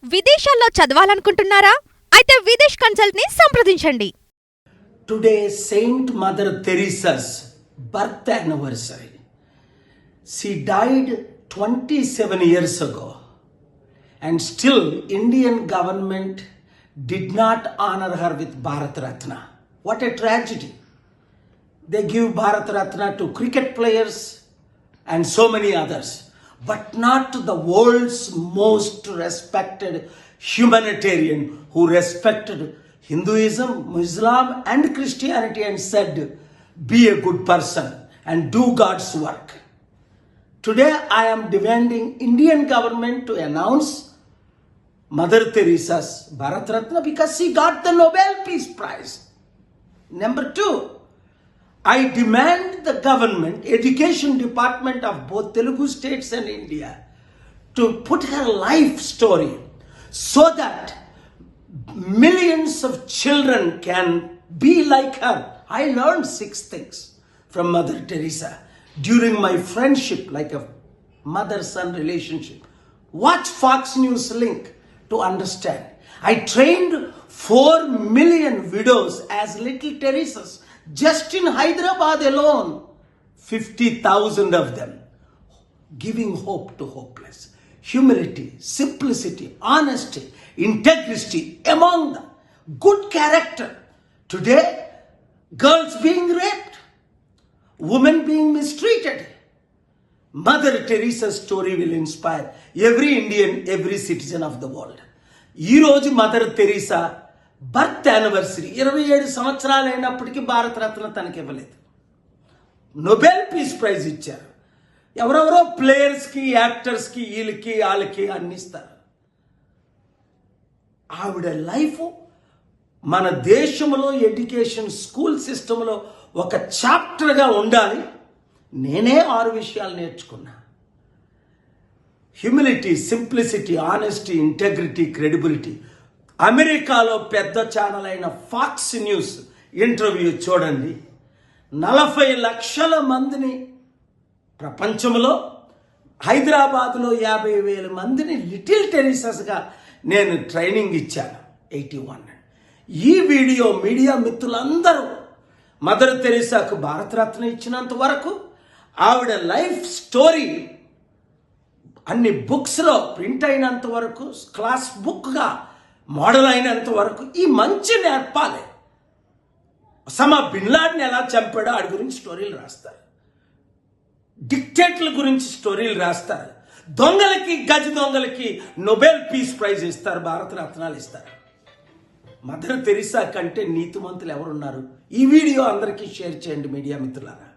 విదేశాల్లో చదవాలనుకుంటున్నారా? అయితే విదేశ్ కన్సల్ట్ ని సంప్రదించండి. Today, Saint Mother Teresa's birth anniversary. She died 27 years ago, and still Indian government did not honor her with Bharat Ratna. What a tragedy. They give Bharat Ratna to cricket players and so many others, but not to the world's most respected humanitarian who respected Hinduism, Islam and Christianity and said, be a good person and do God's work. Today I am demanding Indian government to announce Mother Teresa's Bharat Ratna because she got the Nobel Peace Prize. Number 2, I demand the government, education department of both Telugu states and India to put her life story so that millions of children can be like her. I learned 6 things from Mother Teresa during my friendship, like a mother-son relationship. Watch Fox News link to understand. I trained 4 million widows as little Teresas just in Hyderabad alone. 50,000 of them giving hope to hopeless. Humility, simplicity, honesty, integrity among them. Good character. Today, girls being raped, women being mistreated. Mother Teresa's story will inspire every Indian, every citizen of the world. ఈ రోజు mother Teresa birth anniversary 27 సంవత్సరాలు అయినప్పటికీ భారతరత్న తనకి ఇవ్వలేదు. Nobel peace prize ఇచ్చారు. ఎవరెవరో ప్లేయర్స్కి, యాక్టర్స్కి, వీళ్ళకి వాళ్ళకి అందిస్తారు. ఆవిడ లైఫ్ మన దేశంలో ఎడ్యుకేషన్ స్కూల్ సిస్టంలో ఒక చాప్టర్గా ఉండాలి. నేనే 6 విషయాలు నేర్చుకున్నా. Humility, simplicity, honesty, integrity, credibility. అమెరికాలో పెద్ద ఛానల్ అయిన ఫాక్స్ న్యూస్ ఇంటర్వ్యూ చూడండి. 40 లక్షల మందిని ప్రపంచంలో, హైదరాబాద్లో 50,000 మందిని లిటిల్ టెరిసస్గా నేను ట్రైనింగ్ ఇచ్చాను. 81. ఈ వీడియో మీడియా మిత్రులందరూ మదర్ తెరీసాకు భారతరత్న ఇచ్చినంత వరకు, ఆవిడ లైఫ్ స్టోరీ అన్ని బుక్స్లో ప్రింట్ అయినంత వరకు, క్లాస్ బుక్గా మోడల్ అయినంత వరకు ఈ మంచి నేర్పాలి. ఒసామా బిన్ లాడెన్ ఎలా చంపాడో ఆడి గురించి స్టోరీలు రాస్తారు. డిక్టేటర్ల గురించి స్టోరీలు రాస్తారు. దొంగలకి, గజ దొంగలకి నోబెల్ పీస్ ప్రైజ్ ఇస్తారు, భారతరత్నాలు ఇస్తారు. మదర్ తెరీసా కంటే నీతిమంతులు ఎవరున్నారు? ఈ వీడియో అందరికీ షేర్ చేయండి మీడియా మిత్రులారా.